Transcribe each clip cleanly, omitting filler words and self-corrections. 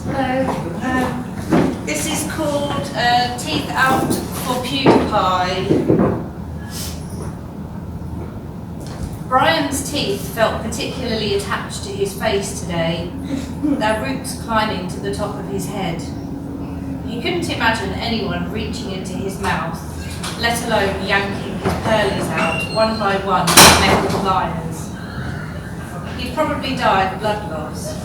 Hello. This is called Teeth Out for PewDiePie. Brian's teeth felt particularly attached to his face today, their roots climbing to the top of his head. He couldn't imagine anyone reaching into his mouth, let alone yanking his pearlies out one by one with metal pliers. He'd probably died of blood loss.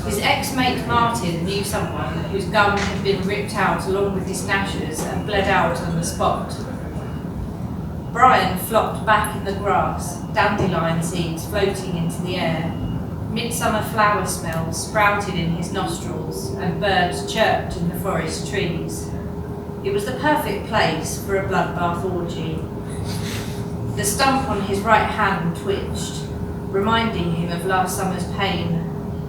His ex-mate Martin knew someone whose gum had been ripped out along with his gnashers and bled out on the spot. Brian flopped back in the grass, dandelion seeds floating into the air. Midsummer flower smell sprouted in his nostrils and birds chirped in the forest trees. It was the perfect place for a bloodbath orgy. The stump on his right hand twitched, reminding him of last summer's pain.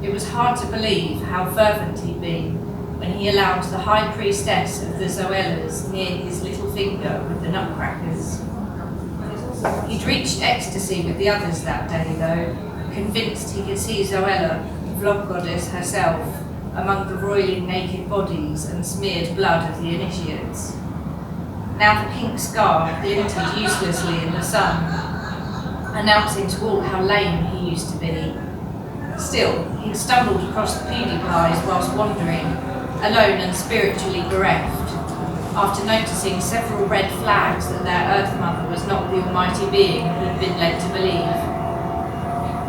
It was hard to believe how fervent he'd been when he allowed the high priestess of the Zoellas near his little finger with the nutcrackers. He'd reached ecstasy with the others that day, though, convinced he could see Zoella, vlog goddess herself, among the roiling naked bodies and smeared blood of the initiates. Now the pink scar glinted uselessly in the sun, announcing to all how lame he used to be. Still, he stumbled across the PewDiePies whilst wandering, alone and spiritually bereft, after noticing several red flags that their Earth Mother was not the almighty being he'd been led to believe.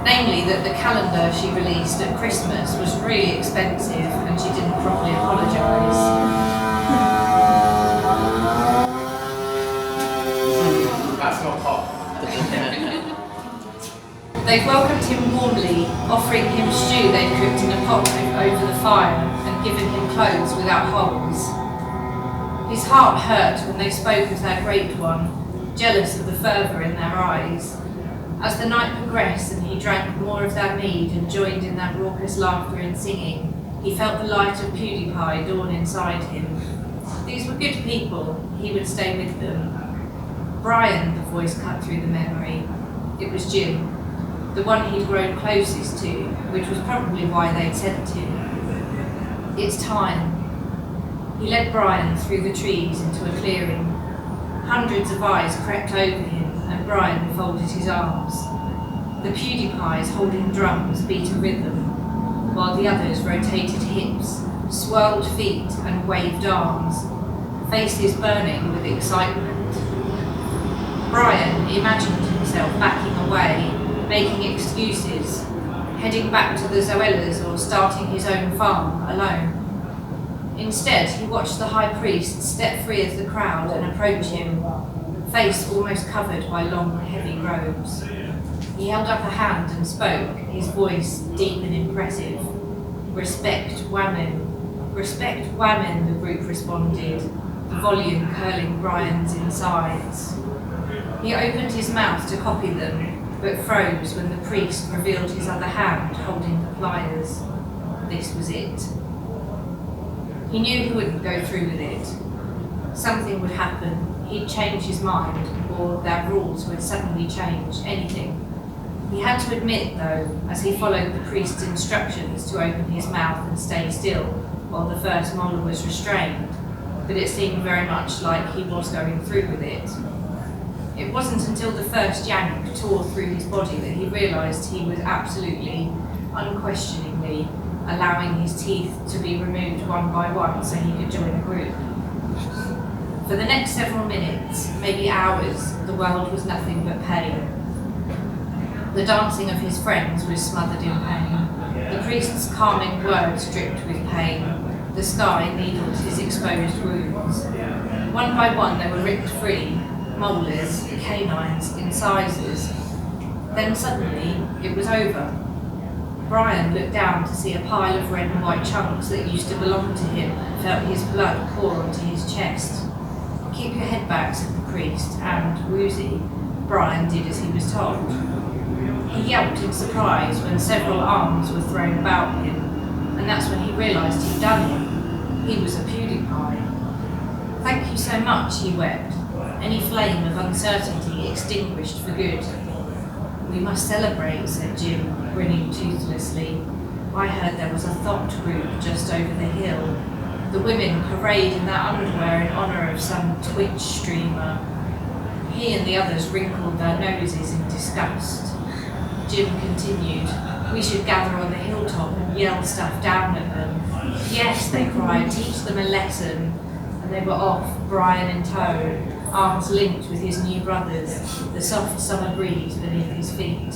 Namely, that the calendar she released at Christmas was really expensive and she didn't properly apologise. That's not hot. They welcomed him warmly, offering him stew they'd cooked in a pot over the fire and given him clothes without holes. His heart hurt when they spoke of their great one, jealous of the fervour in their eyes. As the night progressed and he drank more of their mead and joined in their raucous laughter and singing, he felt the light of PewDiePie dawn inside him. These were good people, he would stay with them. Brian, the voice cut through the memory. It was Jim, the one he'd grown closest to, which was probably why they'd sent him. It's time. He led Brian through the trees into a clearing. Hundreds of eyes crept over him, and Brian folded his arms. The PewDiePies holding drums beat a rhythm, while the others rotated hips, swirled feet, and waved arms, faces burning with excitement. Brian imagined himself backing away, making excuses, heading back to the Zoellas or starting his own farm alone. Instead, he watched the high priest step free of the crowd and approach him, face almost covered by long, heavy robes. He held up a hand and spoke, his voice deep and impressive. "Respect Whammon." "Respect Whammon," the group responded, the volume curling Brian's insides. He opened his mouth to copy them, but froze when the priest revealed his other hand holding the pliers. This was it. He knew he wouldn't go through with it. Something would happen, he'd change his mind, or their rules would suddenly change, anything. He had to admit, though, as he followed the priest's instructions to open his mouth and stay still while the first molar was restrained, that it seemed very much like he was going through with it. It wasn't until the first yank tore through his body that he realised he was absolutely, unquestioningly, allowing his teeth to be removed one by one so he could join a group. For the next several minutes, maybe hours, the world was nothing but pain. The dancing of his friends was smothered in pain. The priest's calming words dripped with pain. The sky needled his exposed wounds. One by one they were ripped free, molars, canines, incisors. Then suddenly, it was over. Brian looked down to see a pile of red and white chunks that used to belong to him and felt his blood pour onto his chest. "Keep your head back," said the priest, and, woozy, Brian did as he was told. He yelped in surprise when several arms were thrown about him, and that's when he realised he'd done it. He was a PewDiePie. "Thank you so much," he wept, any flame of uncertainty extinguished for good. "We must celebrate," said Jim, grinning toothlessly. "I heard there was a thought group just The women parade in their underwear in honour of some Twitch streamer. He and the others wrinkled their noses in disgust. Jim continued, "We should gather on the hilltop and yell stuff down at them." "Yes," they cried, "teach them a lesson." And they were off, Brian in tow, arms linked with his new brothers, the soft summer breeze beneath his feet.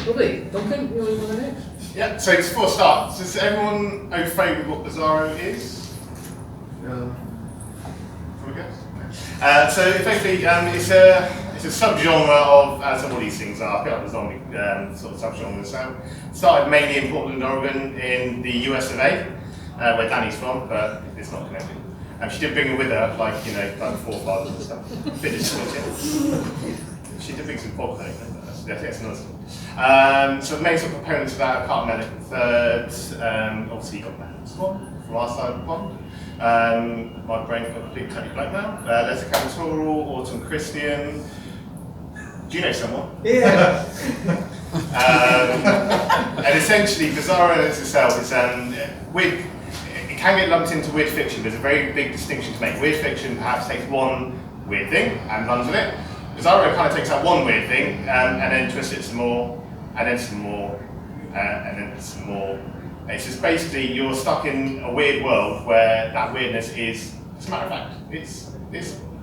Lovely. Duncan, you want to go next? Yeah, so before I start, does everyone au fait with what Bizarro is? No. So effectively, it's a subgenre of, as all these things are, a bit like the zombie sort of subgenre. So started mainly in Portland, Oregon, in the US of A, where Danny's from, but it's not connected. She did bring her with her, like like forefathers and stuff. Village She did bring some pork though. That's another story. So the main sort of components of that are Cartmelic third. Obviously you got Matt Swan from our side of the pond. My brain's got completely totally blank now. There's a Capitoral, Autumn Christian. Do you know someone? Yeah. And essentially, Bizarro as itself is weird. It can get lumped into weird fiction. There's a very big distinction to make. Weird fiction perhaps takes one weird thing and runs with it. Bizarro kind of takes that one weird thing and then twists it some more, and then some more, and then some more. It's just basically you're stuck in a weird world where that weirdness is, as a matter of fact,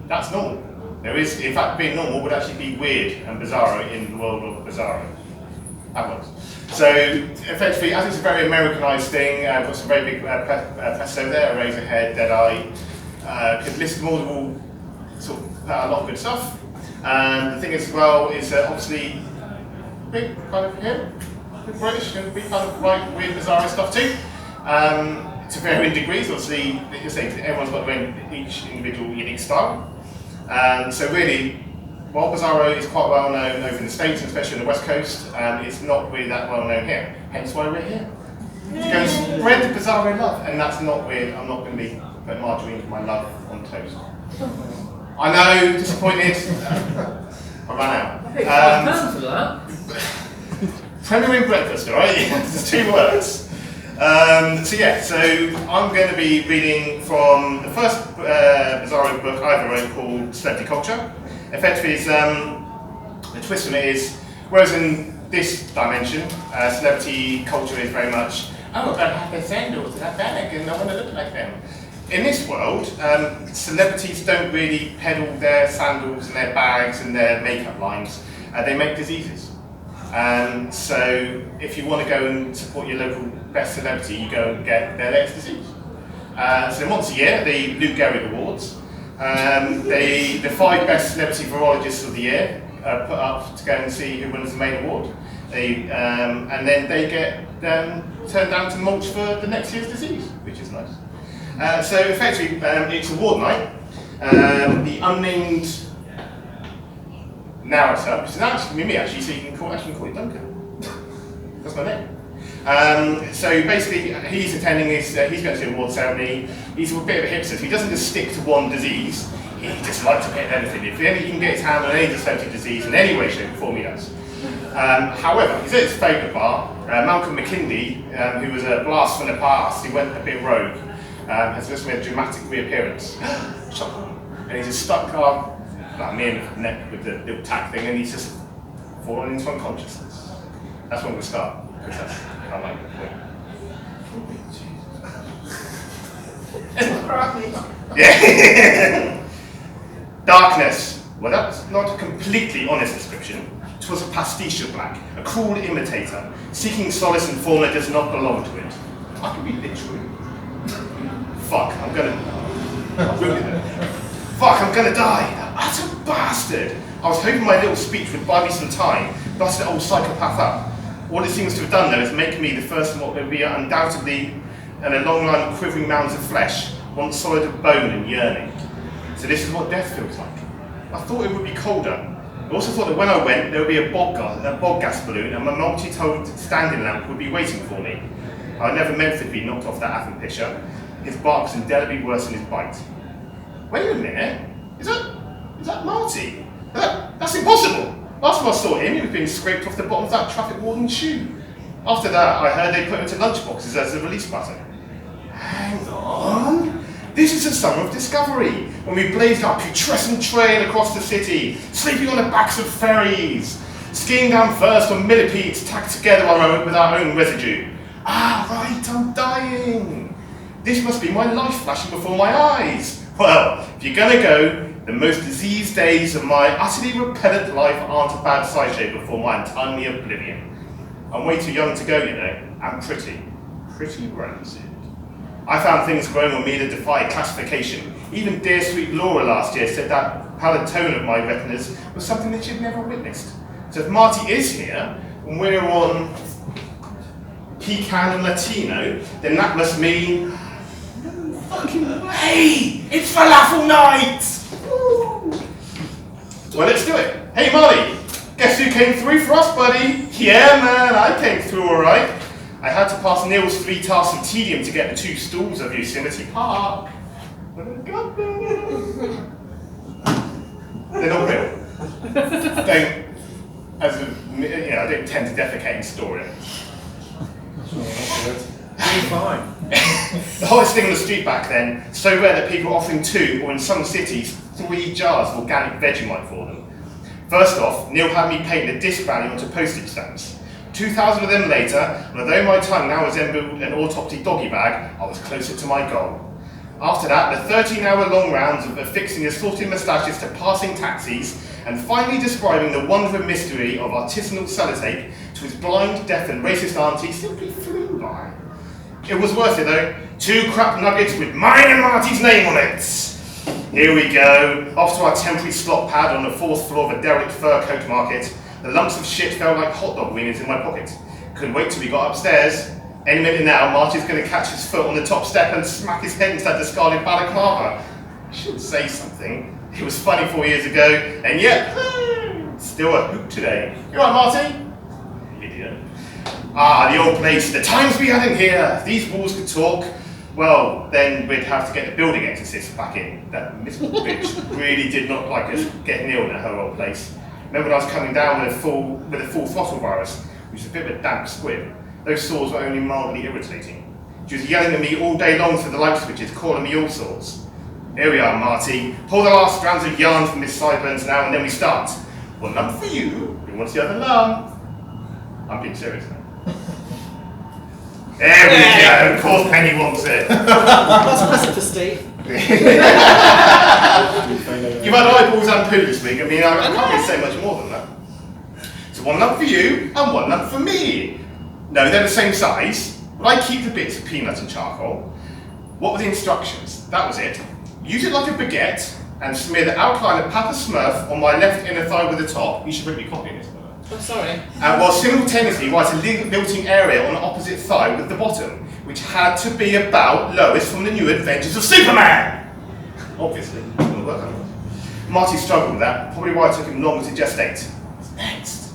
that's normal. There is, in fact, being normal would actually be weird and bizarro in the world of Bizarro. That works. So effectively, as it's a very Americanized thing, I've got some very big press over there, Razorhead, Deadeye, could list them all sort of a lot of good stuff. The thing as well is obviously big kind of here. British can be kind of like weird, bizarre stuff too. To varying degrees, obviously, you say everyone's got their own, each individual unique style. So really, while Bizarro is quite well known over in the States, and especially on the West Coast, it's not really that well known here. Hence why we're here. To go and spread the Bizarro love, and that's not weird. I'm not going to be putting margarine for my love on toast. I know, disappointed. I ran out. I paid £5 for that. Premier in breakfast, alright? There's 2 words. So I'm going to be reading from the first Bizarro book I've ever wrote called Celebrity Culture. Effectively, the twist on it is, whereas in this dimension, celebrity culture is very much, oh, I have their sandals and that bag and I want to look like them. In this world, celebrities don't really peddle their sandals and their bags and their makeup lines. They make diseases. So if you want to go and support your local best celebrity, you go and get their latest disease. So once a year, the Lou Gehrig Awards, the 5 best celebrity virologists of the year put up to go and see who wins the main award. And then they get turned down to mulch for the next year's disease, which is nice. So effectively, it's award night. The unnamed narrator, which is actually me actually, so you can call it Duncan. That's my name. So basically, he's attending this, he's going to the award ceremony. He's a bit of a hipster, so he doesn't just stick to one disease, he just likes to hit everything. If he can get his hand on any dystopic disease in any way, shape or form, he does. However, he's at his favourite bar. Malcolm McKinley, who was a blast from the past, he went a bit rogue, has just made a dramatic reappearance. And he's just stuck like me in the neck with the little tack thing, and he's just fallen into unconsciousness. That's when we'll start, because that's how I like it. Yeah. Darkness. Well, that's not a completely honest description. It was a pastiche of black, a cruel imitator, seeking solace in form that does not belong to it. I can be literal. Fuck, I'm gonna die. That's a bastard. I was hoping my little speech would buy me some time, bust the old psychopath up. All it seems to have done, though, is make me the first of what will be undoubtedly a long line of quivering mounds of flesh, once solid of bone and yearning. So this is what death feels like. I thought it would be colder. I also thought that when I went, there would be a bog gas balloon and my multi-toed standing lamp would be waiting for me. I never meant to be knocked off that Athen pisher. His bark was indelibly worse than his bite. Wait a minute. Is that Marty? That's impossible! I Last time I saw him, he was being scraped off the bottom of that traffic warden's shoe. After that, I heard they put him into lunchboxes as a release button. Hang on. This is the summer of discovery, when we blazed our putrescent trail across the city, sleeping on the backs of ferries, skiing down first on millipedes tacked together with our own residue. Ah, right, I'm dying. This must be my life flashing before my eyes. Well, if you're gonna go, the most diseased days of my utterly repellent life aren't a bad sideshow before my untimely oblivion. I'm way too young to go, you know, and pretty rancid. I found things growing on me that defy classification. Even dear sweet Laura last year said that pallid tone of my retinas was something that she'd never witnessed. So if Marty is here, and we're on Pecan and Latino, then that must mean... No fucking way! It's falafel night! Woo. Well, let's do it. Hey, Marty! Guess who came through for us, buddy? Yeah, man, I came through all right. I had to pass Neil's 3 tasks of tedium to get the 2 stalls of Yosemite Park. But I got them. They're not real. I don't tend to defecate and store it. Fine. The hottest thing on the street back then, so rare that people were offering 2, or in some cities, 3 jars of organic Vegemite for them. First off, Neil had me paint the disc value onto postage stamps. 2,000 of them later, and although my tongue now resembled an autopsy doggy bag, I was closer to my goal. After that, the 13-hour long rounds of affixing assorted moustaches to passing taxis, and finally describing the wonder and mystery of artisanal sellotape to his blind, deaf and racist auntie simply flew by. It was worth it though. 2 crap nuggets with mine and Marty's name on it. Here we go, off to our temporary slot pad on the 4th floor of a derelict fur coat market. The lumps of shit felt like hot dog wieners in my pocket. Couldn't wait till we got upstairs. Any minute now, Marty's going to catch his foot on the top step and smack his head into that discarded balaclava. I should say something. It was funny 4 years ago, and yet, still a hoot today. You all right, Marty? Idiot. Ah, the old place, the times we had in here. If these walls could talk, well, then we'd have to get the building exorcist back in. That miserable bitch really did not like us getting ill at her old place. Remember when I was coming down with a full throttle virus, which was a bit of a damp squib. Those sores were only mildly irritating. She was yelling at me all day long through the light switches, calling me all sorts. Here we are, Marty. Pull the last strands of yarn from his sideburns now, and then we start. 1 lump for you. Who wants the other lump? I'm being serious now. There we go. Of course Penny wants it. That's a present for Steve. You've had eyeballs and poo this week. I mean, I can't really say much more than that. So 1 lump for you and 1 lump for me. No, they're the same size, but I keep the bits of peanut and charcoal. What were the instructions? That was it. Use it like a baguette and smear the outline of Papa Smurf on my left inner thigh with the top. You should really be copying this. I'm sorry. And while simultaneously write a lilting area on the opposite thigh with the bottom, which had to be about Lois from the New Adventures of Superman! Obviously, it didn't work otherwise. Marty struggled with that, probably why it took him longer to gestate. What's next?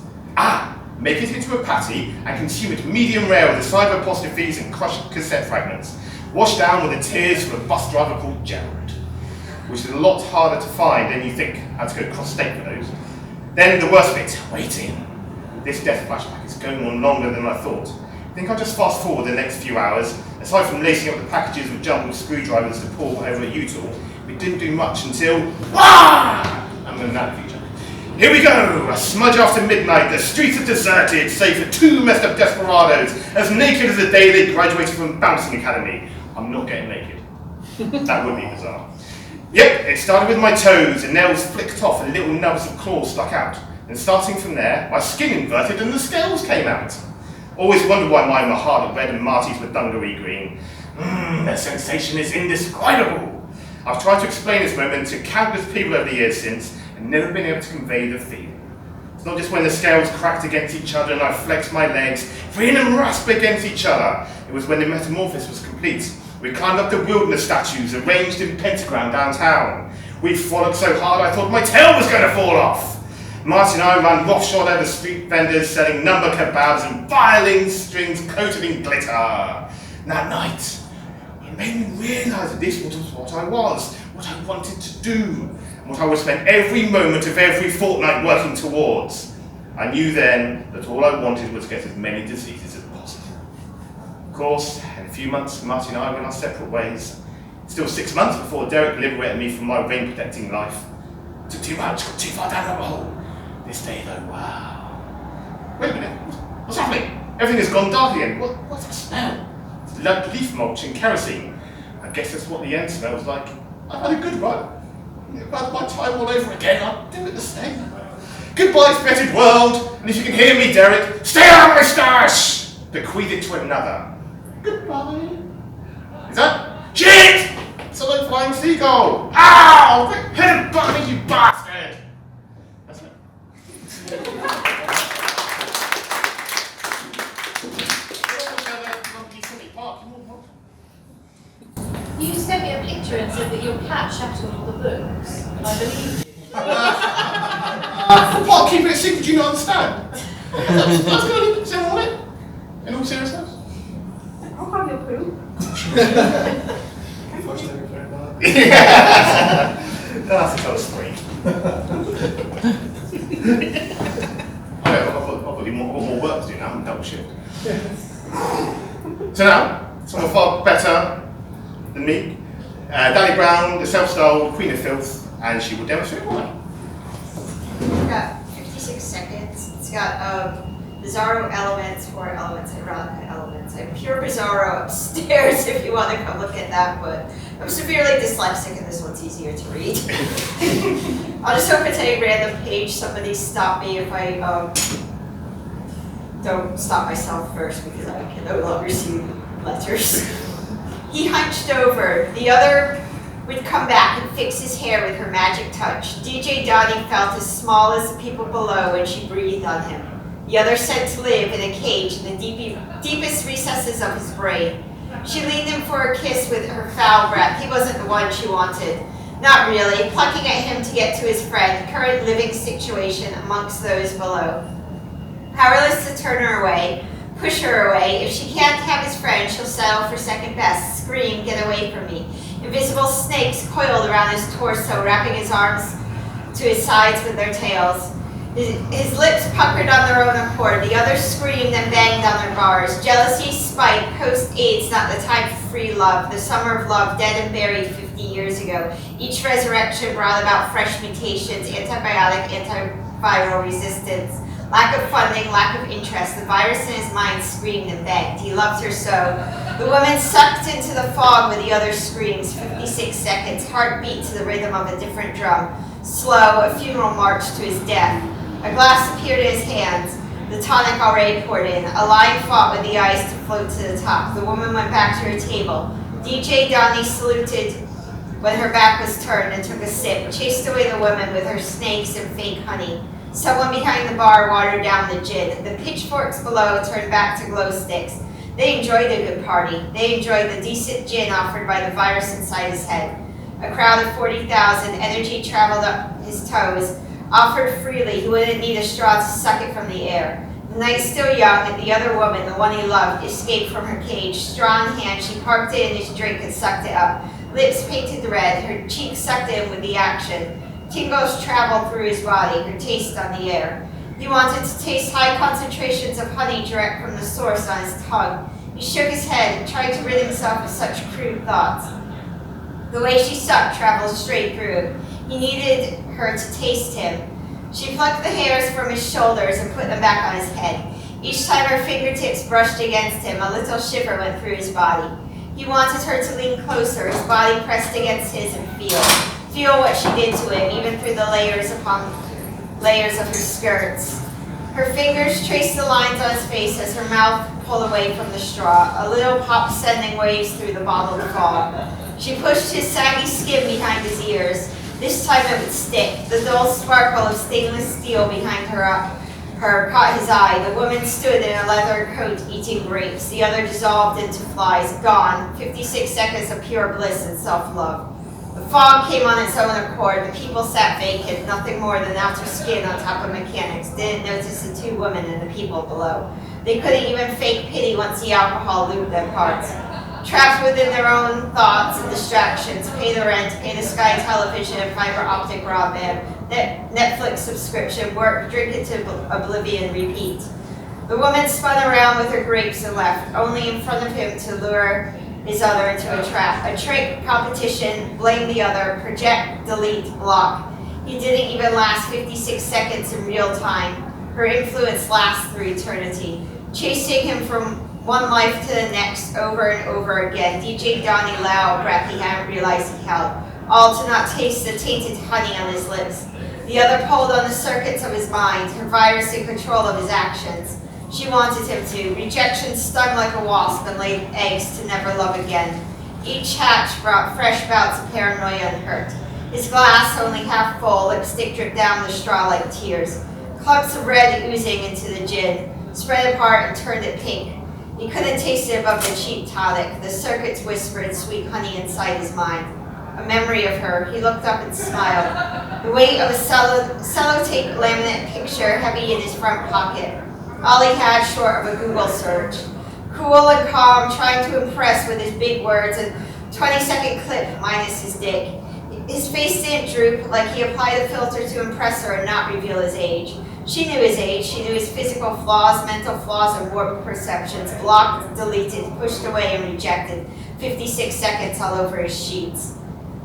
Make it into a patty and consume it medium rare with the side apostrophes and crushed cassette fragments. Wash down with the tears from a bus driver called Gerald, which is a lot harder to find than you think. I had to go cross state for those. Then the worst bit, waiting. This death flashback is going on longer than I thought. I think I'll just fast forward the next few hours. Aside from lacing up the packages with jumbled screwdrivers to pull over a U-tool, we didn't do much until... I'm going to nap feature. Here we go! A smudge after midnight, the streets are deserted, save for 2 messed up desperados, as naked as the day they graduated from Bouncing Academy. I'm not getting naked. That would be bizarre. Yep, it started with my toes, and nails flicked off and little nubs of claws stuck out. And starting from there, my skin inverted and the scales came out. Always wondered why mine were hard red and Marty's were dungaree green. The sensation is indescribable. I've tried to explain this moment to countless people over the years since, and never been able to convey the feeling. It's not just when the scales cracked against each other and I flexed my legs, freeing them rasp against each other. It was when the metamorphosis was complete. We climbed up the wilderness statues arranged in pentagram downtown. We frolicked so hard I thought my tail was going to fall off. Marty and I ran roughshod over street vendors selling number kebabs and violin strings coated in glitter. And that night, it made me realise that this was what I was, what I wanted to do, and what I would spend every moment of every fortnight working towards. I knew then that all I wanted was to get as many diseases as possible. Of course, in a few months, Marty and I went our separate ways. Still 6 months before Derek liberated me from my vein-protecting life. Took too much, got too far down that hole. This day though, wow. Wait a minute, what's happening? Everything has gone dark again. What's that smell? It's leaf mulch and kerosene. I guess that's what the end smells like. I've had a good run. If I had my time all over again, I'd do it the same. Goodbye, fetid world, and if you can hear me, Derek, stay out of my stash! Bequeath it to another. Goodbye. Is that? Shit! It's a low flying seagull! Ow! Hit him, button, you bastard! That's it. You sent me a picture and said that your cat shattered all the books. I believe you. What? Keep it a secret, do you not understand? That's going to sound on it. In all seriousness? I'll have your proof. That's a close three. I've got more work to do now, I'm double shift. So now, someone far better than me. Danny Brown, the self-styled Queen of Filth, and she will demonstrate why. It's got 56 seconds. It's got Bizarro elements, 4 elements, and Erotica elements. I have pure Bizarro upstairs if you want to come look at that, but I'm severely dyslexic and this one's easier to read. I'll just open to any random page. Somebody stop me if I don't stop myself first because I can no longer see letters. He hunched over. The other would come back and fix his hair with her magic touch. DJ Donnie felt as small as the people below when she breathed on him. The other said to live in a cage in the deepest recesses of his brain. She leaned him for a kiss with her foul breath. He wasn't the one she wanted. Not really, plucking at him to get to his friend, current living situation amongst those below. Powerless to turn her away, push her away. If she can't have his friend, she'll settle for second best. Scream, get away from me. Invisible snakes coiled around his torso, wrapping his arms to his sides with their tails. His lips puckered on their own accord. The others screamed and banged on their bars. Jealousy, spite, post-AIDS, not the time for free love. The summer of love, dead and buried 50 years ago. Each resurrection brought about fresh mutations, antibiotic, antiviral resistance. Lack of funding, lack of interest. The virus in his mind screamed and begged. He loved her so. The woman sucked into the fog with the other screams. 56 seconds. Heartbeat to the rhythm of a different drum. Slow, a funeral march to his death. A glass appeared in his hands. The tonic already poured in. A line fought with the ice to float to the top. The woman went back to her table. DJ Donnie saluted when her back was turned and took a sip. Chased away the woman with her snakes and fake honey. Someone behind the bar watered down the gin. The pitchforks below turned back to glow sticks. They enjoyed a good party. They enjoyed the decent gin offered by the virus inside his head. A crowd of 40,000, energy traveled up his toes. Offered freely, he wouldn't need a straw to suck it from the air. The night still young, and the other woman, the one he loved, escaped from her cage. Straw in hand, she parked it in his drink and sucked it up. Lips painted red, her cheeks sucked in with the action. Tingles traveled through his body, her taste on the air. He wanted to taste high concentrations of honey direct from the source on his tongue. He shook his head and tried to rid himself of such crude thoughts. The way she sucked traveled straight through him. He needed her to taste him. She plucked the hairs from his shoulders and put them back on his head. Each time her fingertips brushed against him, a little shiver went through his body. He wanted her to lean closer, his body pressed against his, and feel what she did to him, even through the layers upon layers of her skirts. Her fingers traced the lines on his face as her mouth pulled away from the straw, a little pop sending waves through the bottled fog. She pushed his saggy skin behind his ears. This time it would stick. The dull sparkle of stainless steel behind her caught his eye. The woman stood in a leather coat eating grapes. The other dissolved into flies. Gone. 56 seconds of pure bliss and self-love. The fog came on its own accord. The people sat vacant, nothing more than outer skin on top of mechanics. Didn't notice the two women and the people below. They couldn't even fake pity once the alcohol lubed their hearts. Trapped within their own thoughts and distractions, pay the rent, pay the Sky television and fiber optic broadband. Netflix subscription, work, drink it to oblivion, repeat. The woman spun around with her grapes and left, only in front of him to lure his other into a trap. A trick, competition, blame the other, project, delete, block. He didn't even last 56 seconds in real time. Her influence lasts through eternity, chasing him from one life to the next, over and over again. DJ Donnie Lau, a breath he hadn't realized he held, all to not taste the tainted honey on his lips. The other pulled on the circuits of his mind, her virus in control of his actions. She wanted him to. Rejection stung like a wasp and laid eggs to never love again. Each hatch brought fresh bouts of paranoia and hurt. His glass, only half full, lipstick dripped down the straw like tears. Clumps of red oozing into the gin, spread apart and turned it pink. He couldn't taste it above the cheap tonic. The circuits whispered sweet honey inside his mind. A memory of her. He looked up and smiled. The weight of a sellotape laminate picture heavy in his front pocket. All he had short of a Google search. Cool and calm, trying to impress with his big words, and 20-second clip minus his dick. His face didn't droop, like he applied a filter to impress her and not reveal his age. She knew his age, she knew his physical flaws, mental flaws, and warped perceptions, blocked, deleted, pushed away, and rejected. 56 seconds all over his sheets.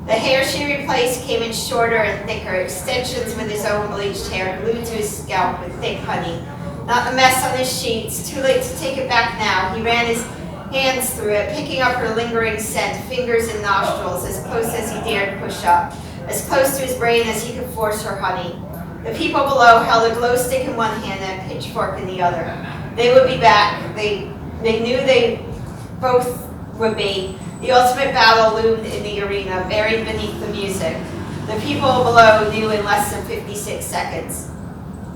The hair she replaced came in shorter and thicker, extensions with his own bleached hair glued to his scalp with thick honey. Not a mess on his sheets, too late to take it back now. He ran his hands through it, picking up her lingering scent, fingers and nostrils, as close as he dared push up, as close to his brain as he could force her honey. The people below held a glow stick in one hand and a pitchfork in the other. They would be back. They knew they both would be. The ultimate battle loomed in the arena, buried beneath the music. The people below knew in less than 56 seconds.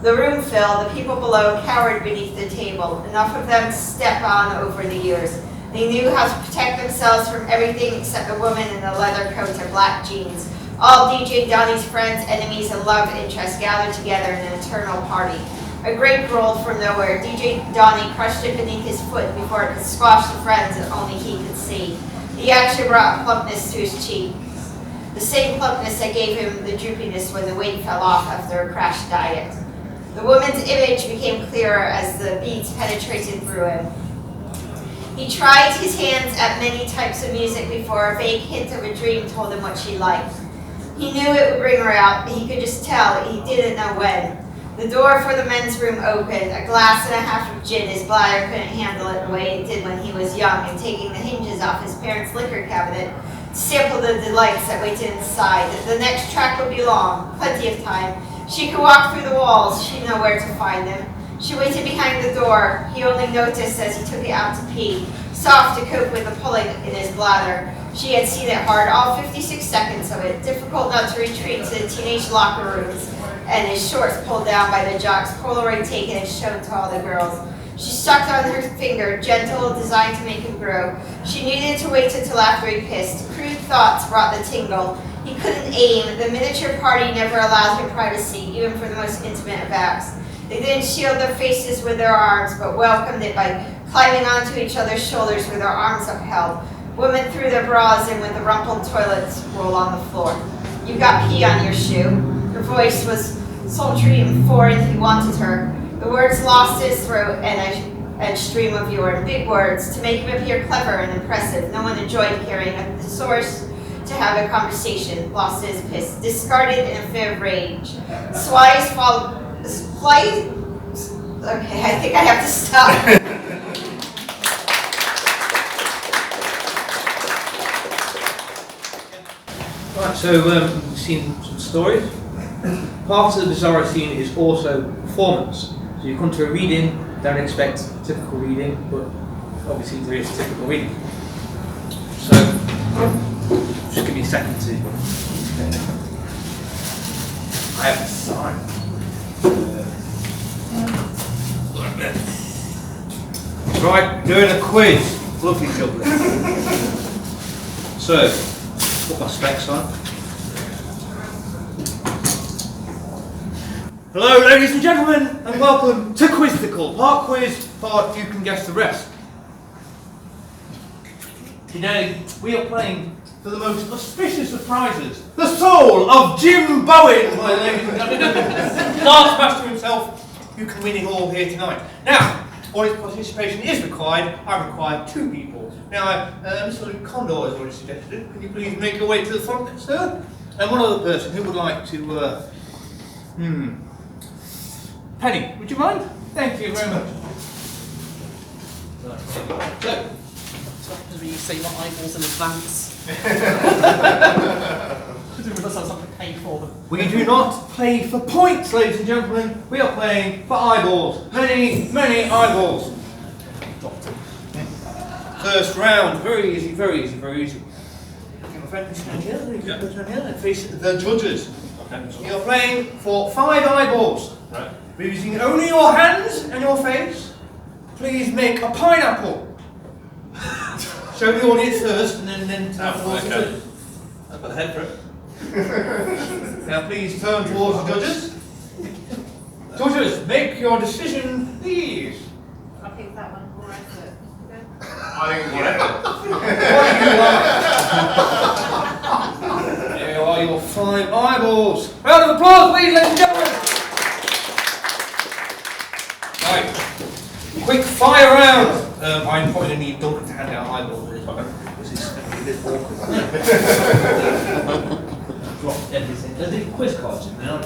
The room filled, the people below cowered beneath the table, enough of them to step on over the years. They knew how to protect themselves from everything except a woman in a leather coat and black jeans. All DJ Donnie's friends, enemies, and love interests gathered together in an eternal party. A grape rolled from nowhere. DJ Donnie crushed it beneath his foot before it could squash the friends that only he could see. The action brought plumpness to his cheeks. The same plumpness that gave him the droopiness when the weight fell off after a crash diet. The woman's image became clearer as the beats penetrated through him. He tried his hands at many types of music before a vague hint of a dream told him what she liked. He knew it would bring her out, but he could just tell, he didn't know when. The door for the men's room opened, a glass and a half of gin. His bladder couldn't handle it the way it did when he was young, and taking the hinges off his parents' liquor cabinet to sample the delights that waited inside. The next track would be long, plenty of time. She could walk through the walls, she'd know where to find them. She waited behind the door. He only noticed as he took it out to pee, soft to cope with the pulling in his bladder. She had seen it hard, all 56 seconds of it, difficult not to retreat to the teenage locker rooms, and his shorts pulled down by the jocks, Polaroid taken and shown to all the girls. She sucked on her finger, gentle, designed to make him grow. She needed to wait until after he pissed. Crude thoughts brought the tingle. He couldn't aim. The miniature party never allowed him privacy, even for the most intimate of acts. They didn't shield their faces with their arms, but welcomed it by climbing onto each other's shoulders with their arms upheld. Women threw their bras in when the rumpled toilets roll on the floor. "You've got pee on your shoe." Her voice was sultry and foreign. He wanted her. The words lost his throat and a stream of urine. Big words to make him appear clever and impressive. No one enjoyed carrying a thesaurus to have a conversation. Lost his piss. Discarded in a fit of rage. Okay, I think I have to stop. Right, so we've seen some stories. Part of the Bizarro scene is also performance. So you come to a reading, don't expect typical reading, but obviously there is typical reading. So, just give me a second to... I have to sign. Right, doing a quiz. Lovely jubbly. So, put my specs on. Hello ladies and gentlemen, and welcome to Quizzical. Part quiz, part you can guess the rest. Today we are playing for the most auspicious of prizes, the soul of Jim Bowen, my ladies and gentlemen. Dance master himself, you can win it all here tonight. Now, audience participation is required. I require 2 people. Now, Mr. Luke Condor has already suggested it. Can you please make your way to the front, sir? And one other person who would like to, Penny, would you mind? Thank you very much. So, So when you say you want eyeballs in advance. Because I was having to pay for them. we do not play for points, ladies and gentlemen. We are playing for eyeballs. Many, many eyeballs. First round, very easy, very easy, very easy. My friend, stand here, stand here, and face the judges. Okay. You're playing for 5 eyeballs. Right. We're using only your hands and your face. Please make a pineapple. Show the audience first, and then turn towards the okay. judges. I've got the head for it. Now please turn towards the judges. Judges, make your decision, please. I pick that one or I put. I think whatever. There are your 5 eyeballs. Round of applause, please, ladies and gentlemen. Right, quick fire round. I'm probably going to need Duncan to hand out eyeballs at this time. This is going to be a bit awkward. Drop everything. There's the quiz cards in there.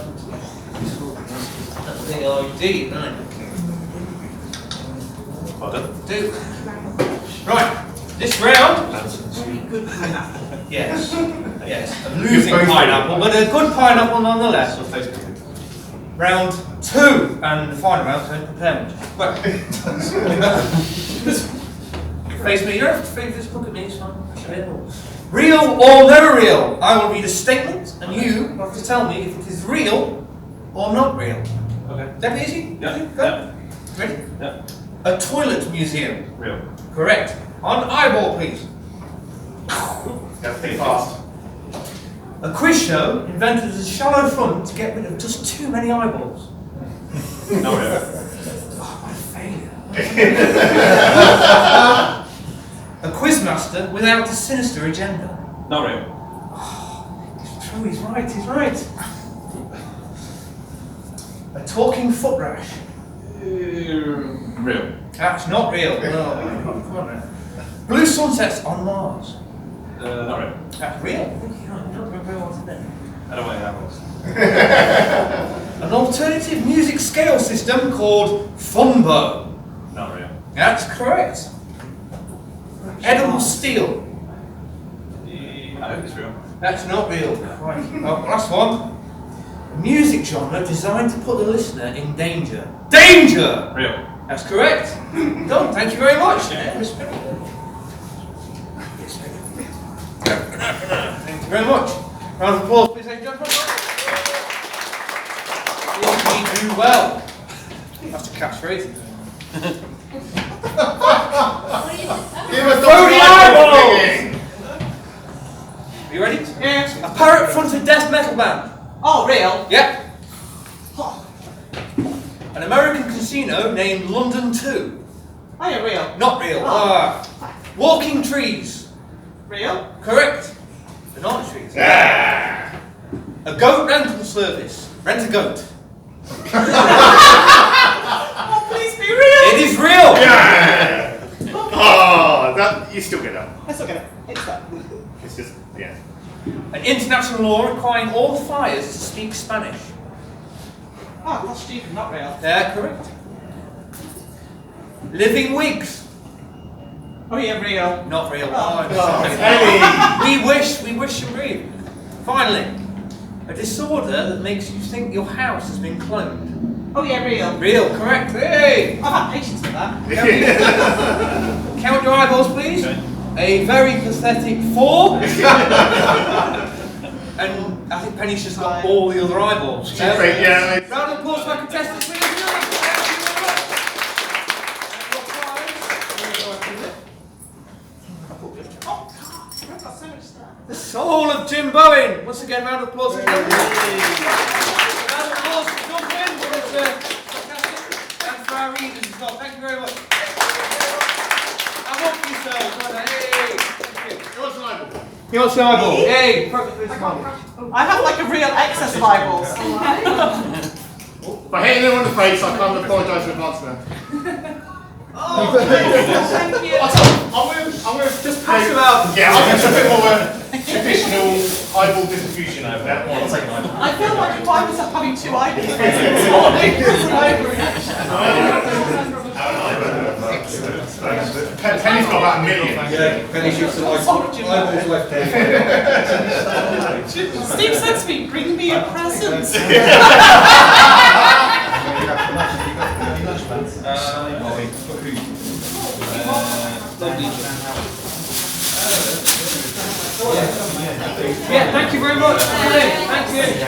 That's the ID, right? Pardon? Do. Right, this round. Yes, yes. A losing pineapple, but a good pineapple nonetheless. Round 2 and the final round, so prepare much. Well, face me, you don't have to face this, look at me, it's fine. Real or no real? I will read a statement and you have to tell me if it is real or not real. Okay. That be easy? Yeah. Go. Yeah. Ready? Yeah. A toilet museum. Real. Correct. On eyeball, please. That's pretty fast. A quiz show invented as a shallow front to get rid of just too many eyeballs. Not real. Oh, what a failure. A quizmaster without a sinister agenda. Not real. It's true, he's right, he's right. A talking foot rash. Real. That's not real. No, come on now. Blue sunsets on Mars. Not real. That's real. You don't remember what's in there. I don't want apples. An alternative music scale system called Fumbo. Not real. That's correct. Edible steel. I hope it's real. That's not real. Right. Oh, last one. A music genre designed to put the listener in danger. Danger! Real. That's correct. Done. Thank you very much. Thank you very much. Round of applause, please, ladies and gentlemen. If we do well. That's a catchphrase. Give us Throw the eyeballs! thing. Are you ready? Yeah. A parrot-fronted death metal band. Oh, real? Yep. An American casino named London 2. Oh, yeah, real. Not real. Oh. Walking trees. Real? Correct. Banana trees. Ah. A goat rental service. Rent a goat. Oh, please be real! It is real. Yeah. Oh, that you still get that. Let's look at it. It's that. It's just yeah. An international law requiring all flyers to speak Spanish. Oh, that's stupid, not real. Correct. Living wigs. Oh, yeah, real. Not real. Oh, I'm God. sorry. We wish and breathe. Finally, a disorder that makes you think your house has been cloned. Oh, yeah, real. Real, correct. Hey! I've had patience with that. Count your eyeballs, please. Okay. A very pathetic 4. And I think Penny's just got all the other eyeballs. Great, yeah. Round of applause for our contestants, please. Thank you very much. Oh, I've got so much stuff. The soul of Jim Bowen. Once again, round of applause for Jim. Round of applause for Duncan. Fantastic. And for our readers as well. Thank you very much. And what for yourselves. Hey. Thank you. What's an eyeball? He wants the eyeball. Yay! Perfect. I have like a real excess of eyeballs. By hitting him on the face, I can't apologise in advance now. Oh, thank you. I'm going to just pass him out. Yeah, I'll get a bit more traditional eyeball distribution over there. I'll take mine. I feel like if I was having 2 eyeballs, it's morning. It's an overreaction. Penny's got about 1 million. Yeah, Penny shoots the eyeballs left. Steve said to me, bring me a present. Yeah, thank you very much. Thank you.